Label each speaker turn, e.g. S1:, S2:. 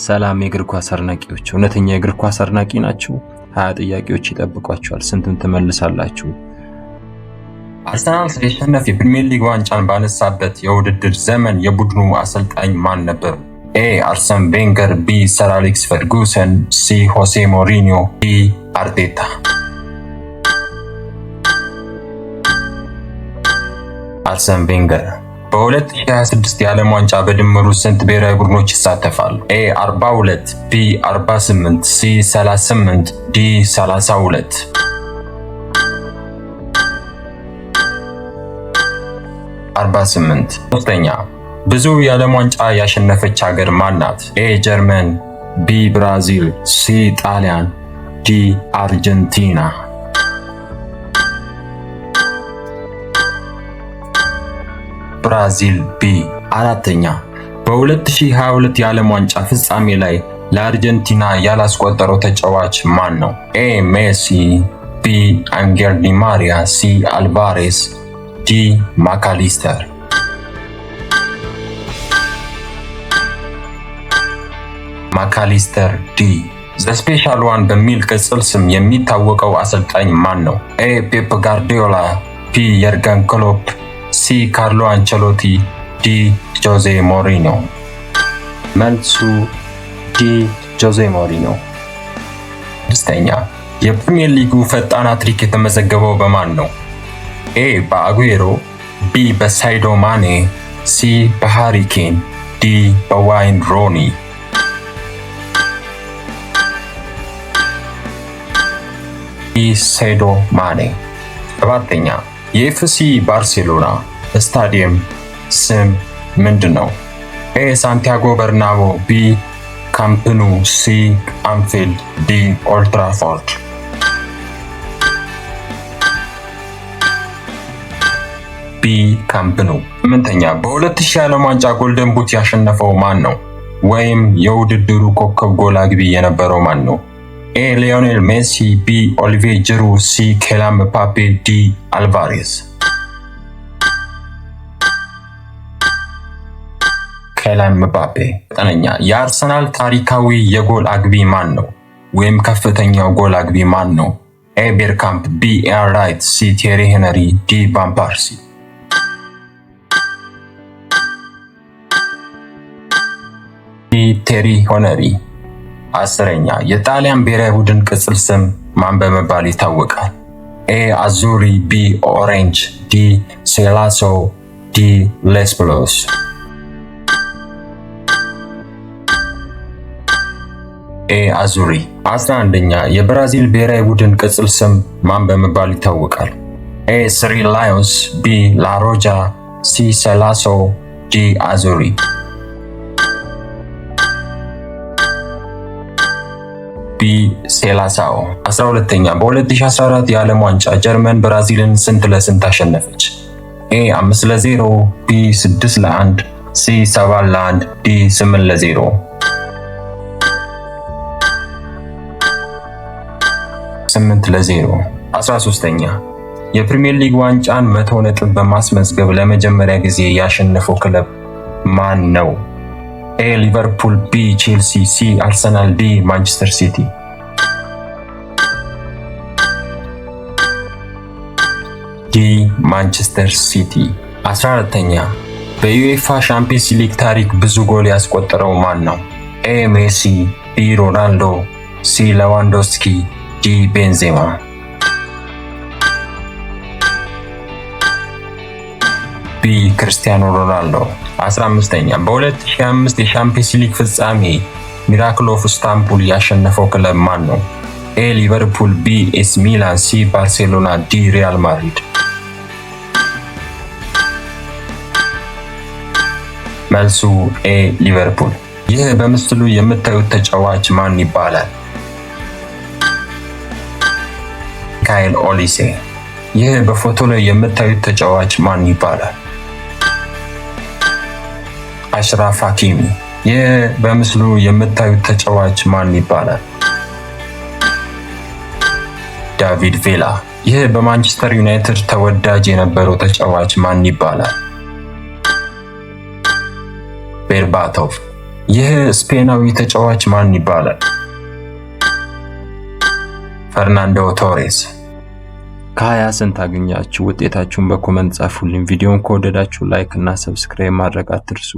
S1: ሰላም የእግር ኳስ አድናቂዎች፣ እውነተኛ የእግር ኳስ አድናቂ ናችሁ? 20 ጥያቄዎች ይጠብቋችኋል። ስንቱን ትመልሳላችሁ?
S2: አርሰናል ሳይሸነፍ የፕሪሚየር ሊግ ዋንጫን ባነሳበት የውድድር ዘመን የቡድኑ አሰልጣኝ ማን ነበር? ኤ አርሰን ቬንገር፣ ቢ ሰር አሌክስ ፈርጉሰን፣ ሲ ሆሴ ሞሪኒዮ፣ ዲ አርቴታ። አርሰን ቬንገር። በ2026 የዓለም ዋንጫ በድምሩ ስንት ብሔራዊ ቡድኖች ይሳተፋሉ? ኤ 42፣ ቢ 48፣ ሲ 38፣ ዲ 32። 48። ሶስተኛ ብዙ የዓለም ዋንጫ ያሸነፈች ሀገር ማን ናት? ኤ ጀርመን፣ ቢ ብራዚል፣ ሲ ጣሊያን፣ ዲ አርጀንቲና። ብራዚል ቢ። አራተኛ በ2022 የዓለም ዋንጫ ፍጻሜ ላይ ለአርጀንቲና ያላስቆጠረው ተጫዋች ማን ነው? ኤ ሜሲ፣ ቢ አንጌል ዲ ማሪያ፣ ሲ አልቫሬስ፣ ዲ ማካሊስተር። ማካሊስተር ዲ። ዘ ስፔሻል ዋን በሚል ቅጽል ስም የሚታወቀው አሰልጣኝ ማን ነው? ኤ ፔፕ ጋርዲዮላ፣ ቢ የርገን ክሎፕ፣ ሲ ካርሎ አንቸሎቲ፣ ዲ ጆዜ ሞሪኒዮ። መልሱ ዲ ጆዜ ሞሪኒዮ። ስድስተኛ የፕሪሚየር ሊጉ ፈጣን ሃትሪክ የተመዘገበው በማን ነው? ኤ በአጉዌሮ፣ ቢ በሳይዶ ማኔ፣ ሲ በሃሪ ኬን፣ ዲ በዋይን ሮኒ። ዲ ሳይዶ ማኔ። ሰባተኛ የኤፍሲ ባርሴሎና ስታዲየም ስም ምንድን ነው? ኤ ሳንቲያጎ በርናቦ፣ ቢ ካምፕኑ፣ ሲ አንፊልድ፣ ዲ ኦልድ ትራፎርድ። ቢ ካምፕኑ። ስምንተኛ በ2000 የዓለም ዋንጫ ጎልደን ቡት ያሸነፈው ማን ነው? ወይም የውድድሩ ኮከብ ጎል አግቢ የነበረው ማን ነው? ኤ ሊዮኔል ሜሲ፣ ቢ ኦሊቪዬ ጅሩ፣ ሲ ኬሊያን ምባፔ፣ ዲ አልቫሬዝ። ኬሊያን ምባፔ። ዘጠነኛ የአርሰናል ታሪካዊ የጎል አግቢ ማን ነው? ወይም ከፍተኛው ጎል አግቢ ማን ነው? ኤ ቤርካምፕ፣ ቢ ኢያን ራይት፣ ሲ ቴሪ ሄነሪ፣ ዲ ቫን ፐርሲ። ዲ ቴሪ ሄነሪ። አስረኛ የጣሊያን ብሔራዊ ቡድን ቅጽል ስም ማን በመባል ይታወቃል? ኤ አዙሪ፣ ቢ ኦሬንጅ፣ ዲ ሴላሶ፣ ዲ ሌስ ብሎስ። ኤ አዙሪ። 11ኛ የብራዚል ብሔራዊ ቡድን ቅጽል ስም ማን በመባል ይታወቃል? ኤ ስሪ ላዮንስ፣ ቢ ላሮጃ፣ ሲ ሴላሶ፣ ዲ አዙሪ። ቢ ሴላሳኦ። 12ኛ በ2014 የዓለም ዋንጫ ጀርመን ብራዚልን ስንት ለስንት አሸነፈች? ኤ 5-0፣ ቢ 6-1፣ ሲ 7-1፣ ዲ 8-0። 8-0። 13ኛ የፕሪሚየር ሊግ ዋንጫን 100 ነጥብ በማስመዝገብ ለመጀመሪያ ጊዜ ያሸነፈው ክለብ ማን ነው? ኤ ሊቨርፑል፣ ቢ ቼልሲ፣ ሲ አርሰናል፣ ዲ ማንቸስተር ሲቲ። ዲ ማንቸስተር ሲቲ። 14ኛ በዩኤፋ ሻምፒየንስ ሊግ ታሪክ ብዙ ጎል ያስቆጠረው ማን ነው? ኤ ሜሲ፣ ቢ ሮናልዶ፣ ሲ ሌዋንዶስኪ፣ ዲ ቤንዜማ። ቢ ክርስቲያኖ ሮናልዶ። 15ኛ በ2005 የሻምፒየንስ ሊግ ፍጻሜ ሚራክል ኦፍ ኢስታንቡል ያሸነፈው ክለብ ማን ነው? ኤ ሊቨርፑል፣ ቢ ኤሲ ሚላን፣ ሲ ባርሴሎና፣ ዲ ሪያል ማድሪድ። መልሱ ኤ ሊቨርፑል። ይህ በምስሉ የምታዩት ተጫዋች ማን ይባላል? ሚካኤል ኦሊሴ። ይህ በፎቶ ላይ የምታዩት ተጫዋች ማን ይባላል? አሽራፍ ሀኪሚ። ይህ በምስሉ የምታዩት ተጫዋች ማን ይባላል? ዳቪድ ቪላ። ይህ በማንቸስተር ዩናይትድ ተወዳጅ የነበረው ተጫዋች ማን ይባላል? ቤርባቶቭ። ይህ ስፔናዊ ተጫዋች ማን ይባላል? ፈርናንዶ ቶሬስ።
S1: ከ20 ስንት አገኛችሁ? ውጤታችሁን በኮመንት ጻፉልኝ። ቪዲዮውን ከወደዳችሁ ላይክ እና ሰብስክራይብ ማድረግ አትርሱ።